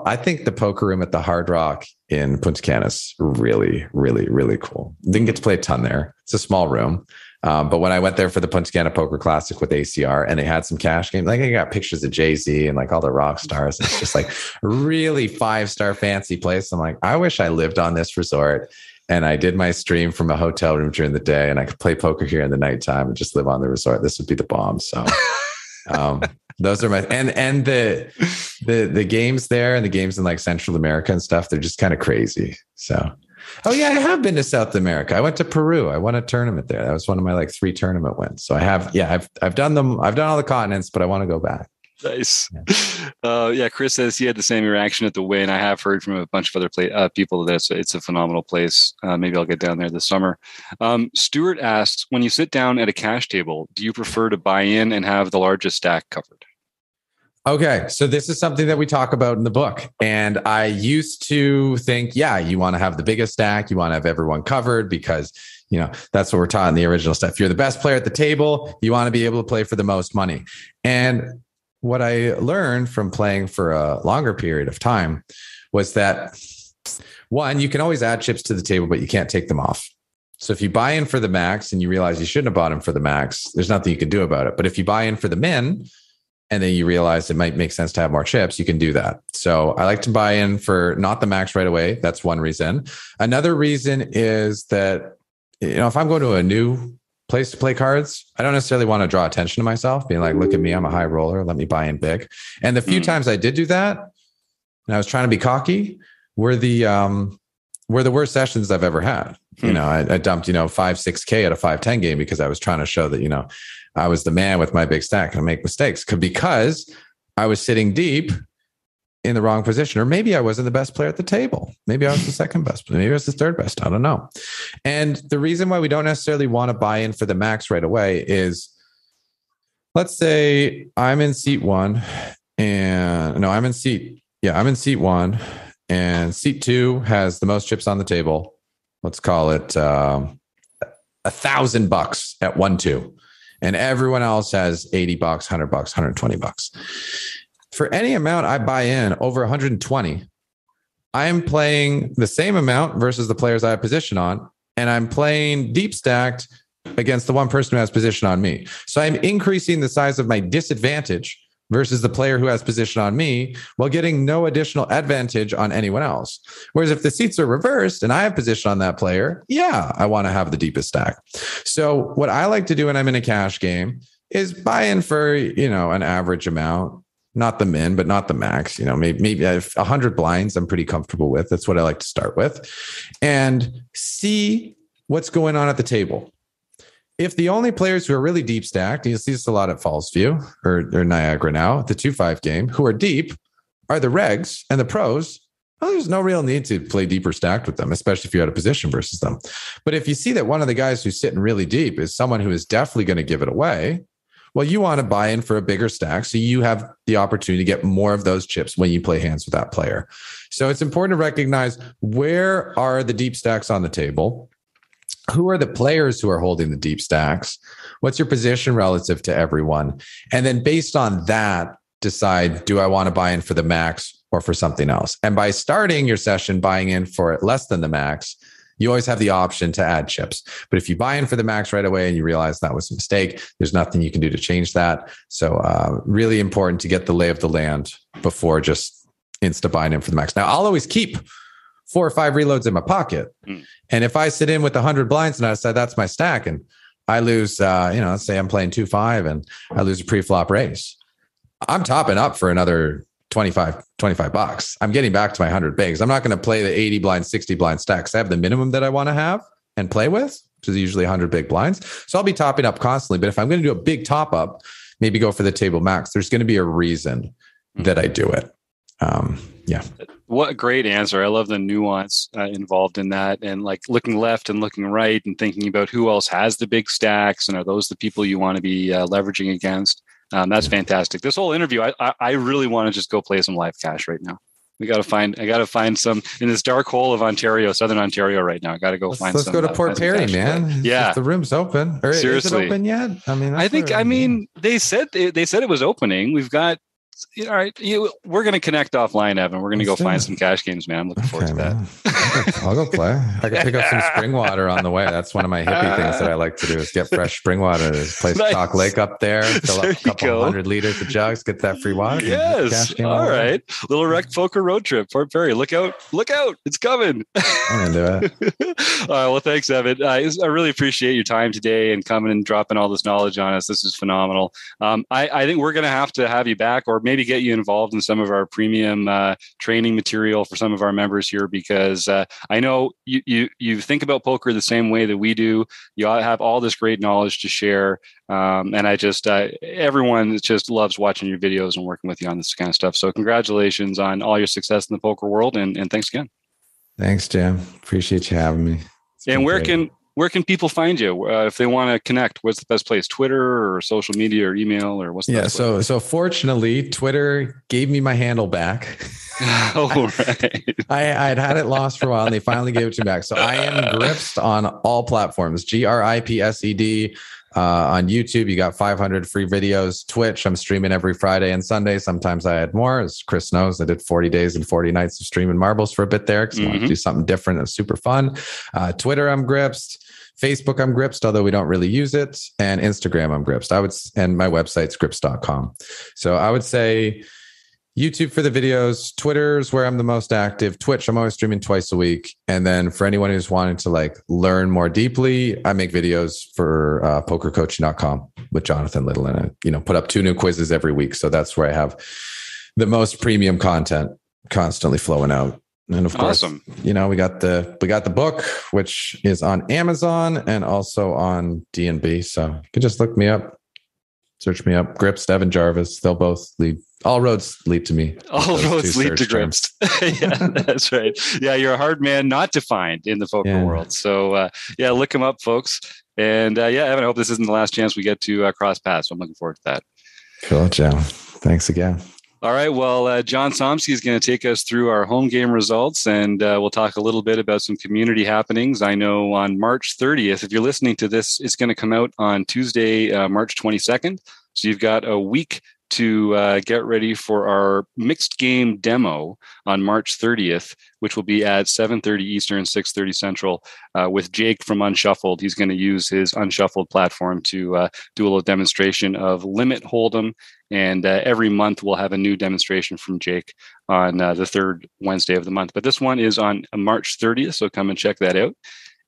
I think the poker room at the Hard Rock in Punta Cana is really, really, really cool. Didn't get to play a ton there. It's a small room. But when I went there for the Punta Cana Poker Classic with ACR and they had some cash games, like I got pictures of Jay-Z and like all the rock stars. And it's just like really 5-star fancy place. I'm like, I wish I lived on this resort. And I did my stream from a hotel room during the day, and I could play poker here in the nighttime and just live on the resort. This would be the bomb. So those are my, and the games there and the games in like Central America and stuff, they're just kind of crazy. So Oh yeah, I have been to South America. I went to Peru. I won a tournament there. That was one of my like 3 tournament wins. So I have, I've done them. I've done all the continents, but I want to go back. Nice. Chris says he had the same reaction at the win. I have heard from a bunch of other people that it's a phenomenal place. Maybe I'll get down there this summer. Stuart asks, when you sit down at a cash table, do you prefer to buy in and have the largest stack covered? Okay, so this is something that we talk about in the book. And I used to think, you want to have the biggest stack. You want to have everyone covered because, that's what we're taught in the original stuff. If you're the best player at the table, you want to be able to play for the most money. And what I learned from playing for a longer period of time was that, one, you can always add chips to the table, but you can't take them off. So if you buy in for the max and you realize you shouldn't have bought them for the max, there's nothing you can do about it. But if you buy in for the min, and then you realize it might make sense to have more chips, you can do that. So I like to buy in for not the max right away. That's one reason. Another reason is that, if I'm going to a new place to play cards, I don't necessarily want to draw attention to myself, being like, look at me, I'm a high roller, let me buy in big. And the few times I did do that, and I was trying to be cocky, were the worst sessions I've ever had. I dumped, 5-6K at a 5-10 game because I was trying to show that, I was the man with my big stack and I make mistakes because I was sitting deep in the wrong position. Or maybe I wasn't the best player at the table. Maybe I was the second best. Maybe I was the third best. I don't know. And the reason why we don't necessarily want to buy in for the max right away is, let's say I'm in seat 1 I'm in seat 1 and seat 2 has the most chips on the table. Let's call it $1,000 at 1-2. And everyone else has $80, $100, $120. For any amount I buy in over 120, I am playing the same amount versus the players I have position on. And I'm playing deep stacked against the one person who has position on me. So I'm increasing the size of my disadvantage versus the player who has position on me while getting no additional advantage on anyone else. Whereas if the seats are reversed and I have position on that player, I want to have the deepest stack. So what I like to do when I'm in a cash game is buy in for, an average amount, not the min, but not the max, maybe 100 blinds I'm pretty comfortable with. That's what I like to start with and see what's going on at the table. If the only players who are really deep stacked, you see this a lot at Falls View or Niagara now, the 2-5 game, who are deep are the regs and the pros. Well, there's no real need to play deeper stacked with them, especially if you're out of position versus them. But if you see that one of the guys who's sitting really deep is someone who is definitely going to give it away, well, you want to buy in for a bigger stack so you have the opportunity to get more of those chips when you play hands with that player. So it's important to recognize where are the deep stacks on the table. Who are the players who are holding the deep stacks? What's your position relative to everyone? And then based on that, decide, do I want to buy in for the max or for something else? And by starting your session buying in for less than the max, you always have the option to add chips. But if you buy in for the max right away and you realize that was a mistake, there's nothing you can do to change that. So really important to get the lay of the land before just insta buying in for the max. Now, I'll always keep 4 or 5 reloads in my pocket. And if I sit in with 100 blinds and I say that's my stack and I lose, let's say I'm playing 2-5 and I lose a pre-flop race, I'm topping up for another $25. I'm getting back to my 100 bigs. I'm not going to play the 80 blind, 60 blind stacks. I have the minimum that I want to have and play with, which is usually 100 big blinds. So I'll be topping up constantly. But if I'm going to do a big top up, maybe go for the table max, there's going to be a reason that I do it. What a great answer. I love the nuance involved in that, and like looking left and looking right and thinking about who else has the big stacks and are those the people you want to be leveraging against. That's fantastic. This whole interview, I really want to just go play some live cash right now. I got to find some in this dark hole of Ontario, Southern Ontario right now. I got to go find some. Let's go to Port Perry, man. Yeah. The room's open. Or seriously. Is it open yet? They said it was opening. We've got, all right, we're going to connect offline, Evan. We're going to go find some cash games, man. I'm looking forward to that. I'll go play. I can pick up some spring water on the way. That's one of my hippie things that I like to do is get fresh spring water. There's a place nice. Chalk Lake up there. Fill up a couple 100 liters of jugs, get that free water. Yes. All right. Little rec poker road trip, Port Perry. Look out. It's coming. I'm into it. All right. Well, thanks, Evan. I really appreciate your time today and coming and dropping all this knowledge on us. This is phenomenal. I think we're going to have you back, or maybe get you involved in some of our premium training material for some of our members here, because I know you think about poker the same way that we do. You all have all this great knowledge to share. And I just, everyone just loves watching your videos and working with you on this kind of stuff. So congratulations on all your success in the poker world. And thanks again. Thanks, Jim. Appreciate you having me. And where can people find you if they want to connect? What's the best place? Twitter or social media or email, or what's the best place? So fortunately, Twitter gave me my handle back. Oh, right. I'd had it lost for a while, and they finally gave it to me back. So I am Gripsed on all platforms. GRIPSED. On YouTube, you got 500 free videos. Twitch, I'm streaming every Friday and Sunday. Sometimes I had more. As Chris knows, I did 40 days and 40 nights of streaming marbles for a bit there because I wanted to do something different. It was super fun. Twitter, I'm Gripsed. Facebook, I'm Gripsed, although we don't really use it. And Instagram, I'm Gripsed. And my website's gripsed.com. So I would say YouTube for the videos, Twitter's where I'm the most active. Twitch, I'm always streaming twice a week. And then for anyone who's wanting to like learn more deeply, I make videos for pokercoaching.com with Jonathan Little, and I, put up 2 new quizzes every week. So that's where I have the most premium content constantly flowing out. And of course, we got the book, which is on Amazon and also on D&B. So you can just look me up, search me up, Gripsed, Evan Jarvis. They'll both lead. All roads lead to me. All roads lead to Gripsed. Yeah, that's right. Yeah, you're a hard man not to find in the poker world. So look him up, folks. And Evan, I hope this isn't the last chance we get to cross paths. So I'm looking forward to that. Cool, Joe. Thanks again. All right. Well, John Somsky is going to take us through our home game results, and we'll talk a little bit about some community happenings. I know on March 30th, if you're listening to this, it's going to come out on Tuesday, March 22nd. So you've got a week to get ready for our mixed game demo on March 30th, which will be at 7:30 Eastern, 6:30 Central, with Jake from Unshuffled. He's going to use his Unshuffled platform to do a little demonstration of Limit Hold'em. And every month we'll have a new demonstration from Jake on the third Wednesday of the month. But this one is on March 30th, so come and check that out.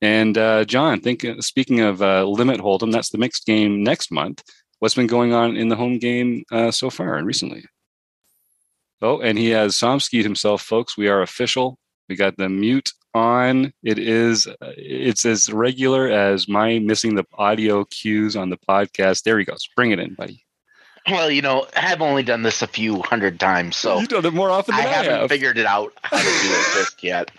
And John, speaking of Limit Hold'em, that's the mixed game next month. What's been going on in the home game so far and recently? Oh, and he has Somskied himself, folks. We are official. We got the mute on. It's as regular as my missing the audio cues on the podcast. There he goes. Bring it in, buddy. Well, I've only done this a few hundred times, so you've done it more often than I haven't have. Figured it out how to do it just yet.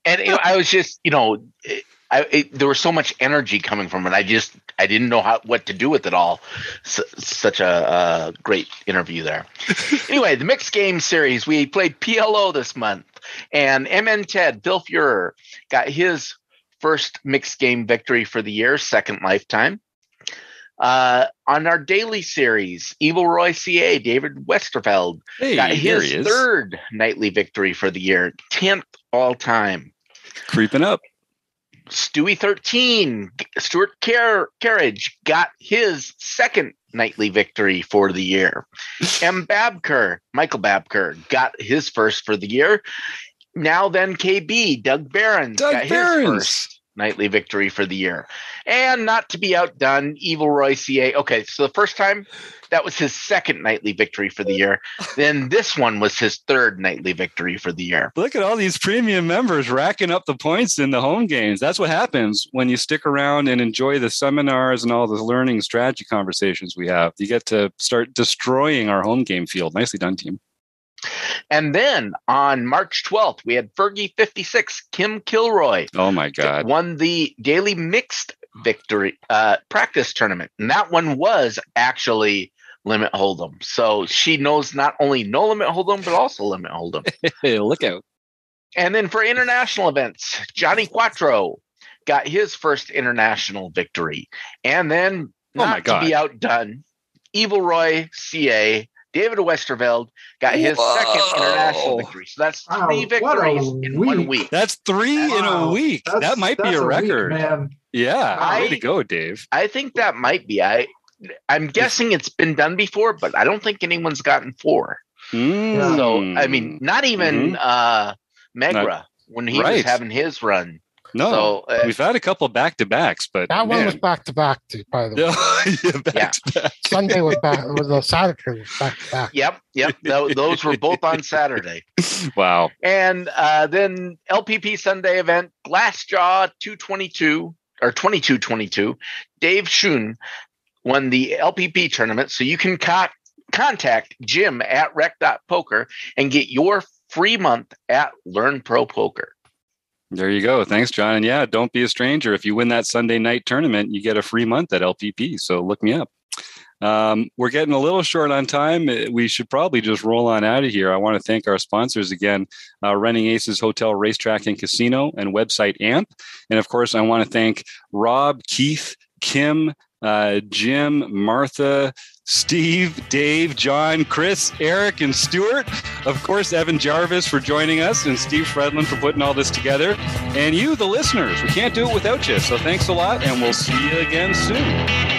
And I was just, there was so much energy coming from it. I didn't know what to do with it all. Such a great interview there. Anyway, the mixed game series, we played PLO this month, and MN Ted, Phil Fuhrer, got his first mixed game victory for the year, second lifetime. On our daily series, Evil Roy CA, David Westerfeld, got his third nightly victory for the year, 10th all time. Creeping up. Stewie 13, Stuart Carriage got his second nightly victory for the year. Michael Babker got his first for the year. Now then KB, Doug Barons got his first nightly victory for the year. And not to be outdone, Evil Roy CA. Okay, so the first time, that was his second nightly victory for the year. Then this one was his third nightly victory for the year. Look at all these premium members racking up the points in the home games. That's what happens when you stick around and enjoy the seminars and all the learning strategy conversations we have. You get to start destroying our home game field. Nicely done, team. And then on March 12th, we had Fergie 56, Kim Kilroy. Oh, my God. Won the daily mixed victory practice tournament. And that one was actually Limit Hold'em. So she knows not only no Limit Hold'em, but also Limit Hold'em. Hey, look out. And then for international events, Johnny Quattro got his first international victory. And then, not to be outdone, Evil Roy CA, David Westerveld, got his second international victory. So that's 3 victories in 1 week. That's 3 in a week. That might be a record. Week, man. Yeah, way to go, Dave. I think that might be. I'm guessing it's been done before, but I don't think anyone's gotten 4. So, I mean, not even Megra when he was having his run. No, we've had a couple back-to-backs, but that one was back-to-back too, by the way. Back-to-back. Sunday was Saturday was back-to-back. Yep. Those were both on Saturday. Wow. And then LPP Sunday event, Glassjaw 222 or 2222. Dave Schoen won the LPP tournament, so you can contact Jim at rec.poker and get your free month at Learn Pro Poker. There you go. Thanks, John. And yeah, don't be a stranger. If you win that Sunday night tournament, you get a free month at LPP. So look me up. We're getting a little short on time. We should probably just roll on out of here. I want to thank our sponsors again, Running Aces Hotel, Racetrack and Casino, and website AMP. And of course, I want to thank Rob, Keith, Kim, Jim, Martha, Steve, Dave, John, Chris, Eric, and Stuart. Of course, Evan Jarvis for joining us, and Steve Fredlin for putting all this together. And you, the listeners, we can't do it without you. So thanks a lot, and we'll see you again soon.